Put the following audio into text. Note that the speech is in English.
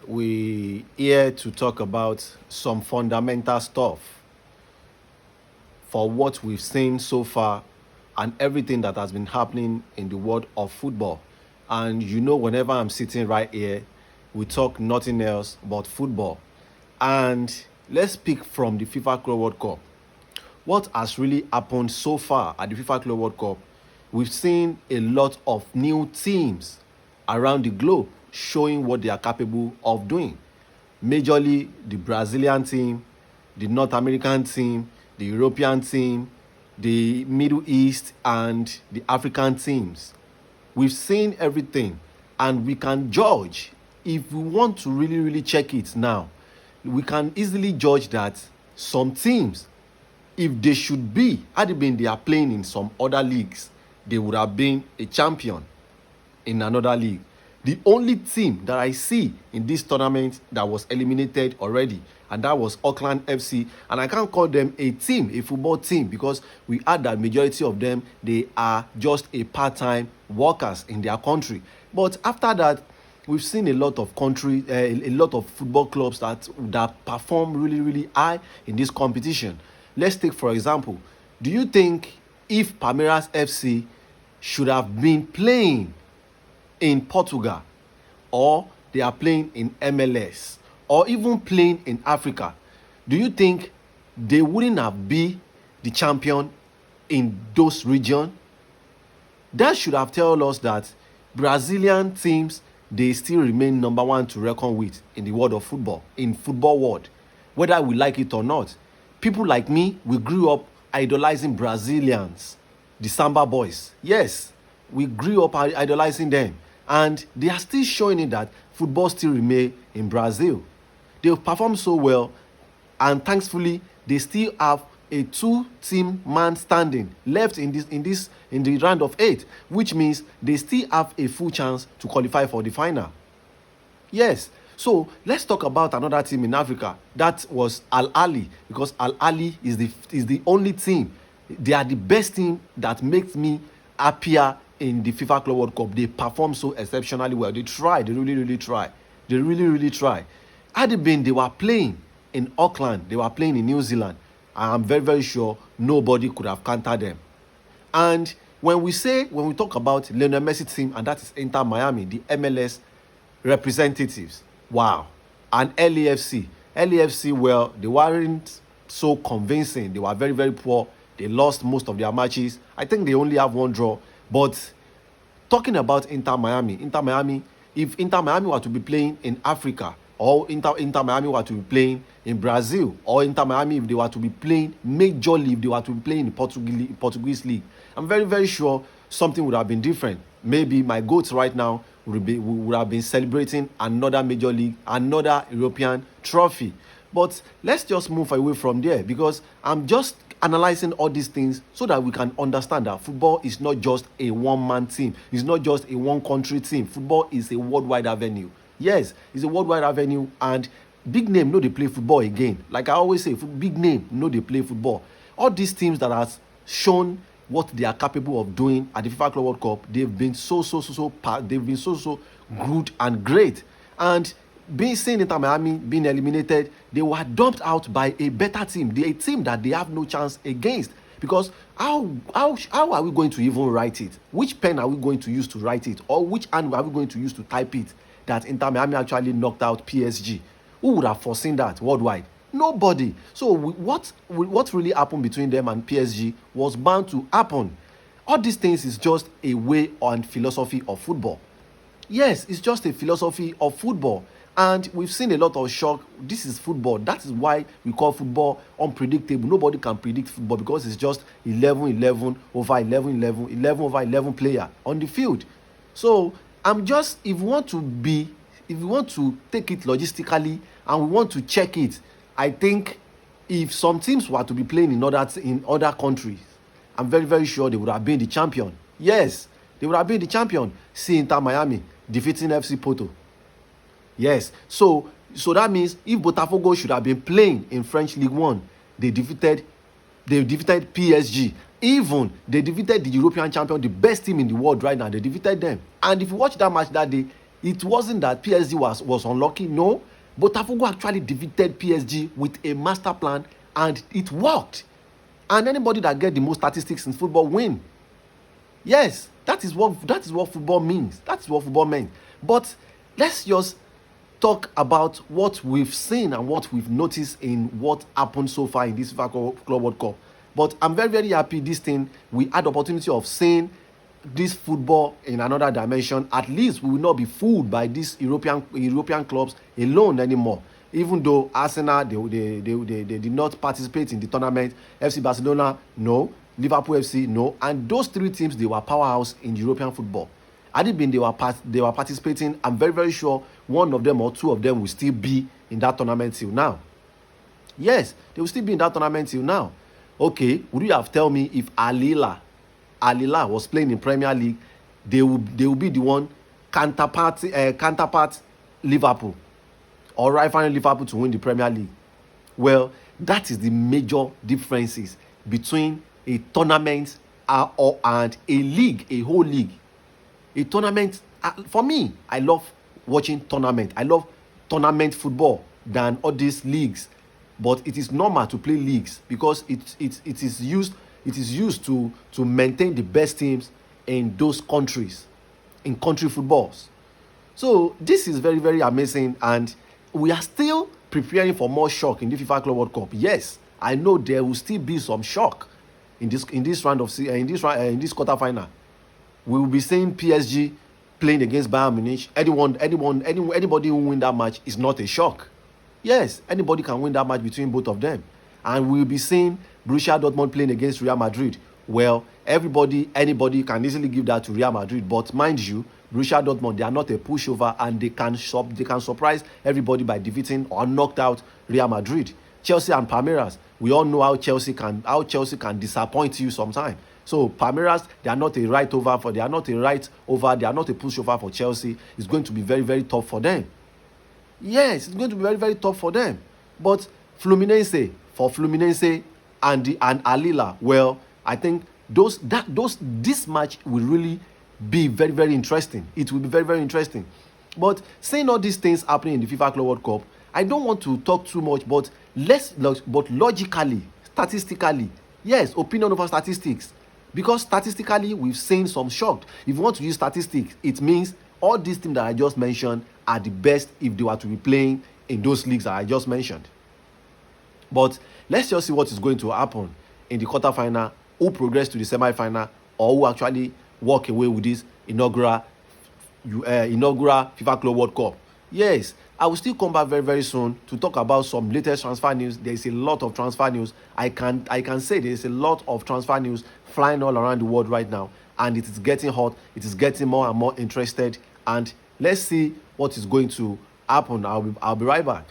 we here to talk about some fundamental stuff for what we've seen so far and everything that has been happening in the world of football. And whenever I'm sitting right here, we talk nothing else but football. And let's pick from the FIFA Club World Cup. What has really happened so far at the FIFA Club World Cup? We've seen a lot of new teams around the globe showing what they are capable of doing. Majorly the Brazilian team, the North American team, the European team, the Middle East, and the African teams. We've seen everything, and we can judge if we want to really, really check it now. We can easily judge that some teams, if they should be, had it been they are playing in some other leagues, they would have been a champion in another league. The only team that I see in this tournament that was eliminated already, and that was Auckland FC. And I can't call them a team, a football team, because we had that majority of them, they are just a part-time workers in their country. But after that, we've seen a lot of a lot of football clubs that perform really, really high in this competition. Let's take, for example, do you think if Palmeiras FC should have been playing in Portugal, or they are playing in MLS, or even playing in Africa, do you think they wouldn't have been the champion in those regions? That should have told us that Brazilian teams, they still remain number one to reckon with in the world of football, in football world, whether we like it or not. People like me, we grew up idolizing Brazilians, the Samba boys. Yes, we grew up idolizing them, and they are still showing it that football still remain in Brazil. They perform so well, and thankfully they still have a two-team man standing left in the round of 8, which means they still have a full chance to qualify for the final. Yes. So let's talk about another team in Africa. That was Al Ahly, because Al Ahly is the only team. They are the best team that makes me happier in the FIFA Club World Cup. They perform so exceptionally well. They try. They really, really try. They really, really try. Had it been they were playing in Auckland, they were playing in New Zealand, I'm very, very sure nobody could have countered them. And when we talk about Lionel Messi team, and that is Inter Miami, the MLS representatives, wow. And LAFC, well, they weren't so convincing. They were very, very poor. They lost most of their matches. I think they only have one draw. But talking about Inter Miami, if Inter Miami were to be playing in Africa, or Inter Miami were to be playing in Brazil, or Inter Miami if they were to be playing majorly, if they were to be playing in the Portuguese league, I'm very, very sure something would have been different. Maybe my goats right now would have been celebrating another major league, another European trophy. But let's just move away from there, because I'm just analyzing all these things so that we can understand that football is not just a one-man team. It's not just a one-country team. Football is a worldwide avenue. Yes, it's a worldwide avenue, and big name no dey play football again. Like I always say, big name no dey play football. All these teams that has shown what they are capable of doing at the FIFA Club World Cup, they've been they've been so good and great. And being seen Inter Miami being eliminated, they were dumped out by a better team, a team that they have no chance against. Because how are we going to even write it? Which pen are we going to use to write it? Or which hand are we going to use to type it that Inter Miami actually knocked out PSG? Who would have foreseen that worldwide? Nobody. So what really happened between them and PSG was bound to happen. All these things is just a way and philosophy of football. Yes, it's just a philosophy of football. And we've seen a lot of shock. This is football. That is why we call football unpredictable. Nobody can predict football, because it's just 11-11 over 11-11, 11 over 11 player on the field. So if we want to take it logistically and we want to check it, I think if some teams were to be playing in other countries, I'm very, very sure they would have been the champion. Yes, they would have been the champion. See Inter Miami defeating FC Porto. Yes, so that means if Botafogo should have been playing in French League One, they defeated PSG. Even they defeated the European champion, the best team in the world right now. They defeated them. And if you watch that match that day, It wasn't that PSG was unlucky. No, Botafogo actually defeated PSG with a master plan, and it worked. And anybody that get the most statistics in football win. Yes, that is what football means. That's what football means. But let's just talk about what we've seen and what we've noticed in what happened so far in this FIFA Club World Cup. But I'm very, very happy this thing, we had the opportunity of seeing this football in another dimension. At least we will not be fooled by these European clubs alone anymore. Even though Arsenal, they did not participate in the tournament. FC Barcelona, no. Liverpool FC, no. And those three teams, they were powerhouse in European football. Had it been they were participating, I'm very, very sure one of them or two of them will still be in that tournament till now. Yes, they will still be in that tournament till now. Okay, would you have tell me if Al Hilal was playing in Premier League, they will be the one counterpart Liverpool, or rivaling Liverpool to win the Premier League? Well, that is the major differences between a tournament and a league, a whole league. A tournament, for me, I love watching tournament. I love tournament football than all these leagues. But it is normal to play leagues because it is used to maintain the best teams in those countries, in country footballs. So this is very, very amazing, and we are still preparing for more shock in the FIFA Club World Cup. Yes, I know there will still be some shock in this round of in this quarterfinal. We will be seeing PSG playing against Bayern Munich. Anybody who win that match is not a shock. Yes, anybody can win that match between both of them. And we will be seeing Borussia Dortmund playing against Real Madrid. Well, anybody can easily give that to Real Madrid. But mind you, Borussia Dortmund, they are not a pushover, and they can surprise everybody by defeating or knocked out Real Madrid. Chelsea and Palmeiras, we all know how Chelsea can disappoint you sometimes. So Palmeiras, they are not a pushover for Chelsea. It's going to be very, very tough for them. Yes, it's going to be very, very tough for them. But Fluminense and Al Hilal, well, I think this match will really be very, very interesting. It will be very, very interesting. But seeing all these things happening in the FIFA Club World Cup, I don't want to talk too much, but logically, statistically, yes, opinion over statistics. Because statistically, we've seen some shock. If you want to use statistics, it means all these teams that I just mentioned are the best if they were to be playing in those leagues that I just mentioned. But let's just see what is going to happen in the quarterfinal, who progress to the semi-final, or who actually walk away with this inaugural FIFA Club World Cup. Yes, I will still come back very, very soon to talk about some latest transfer news. There is a lot of transfer news. I can say there is a lot of transfer news flying all around the world right now, and it is getting hot. It is getting more and more interested, and let's see what is going to happen. I'll be right back.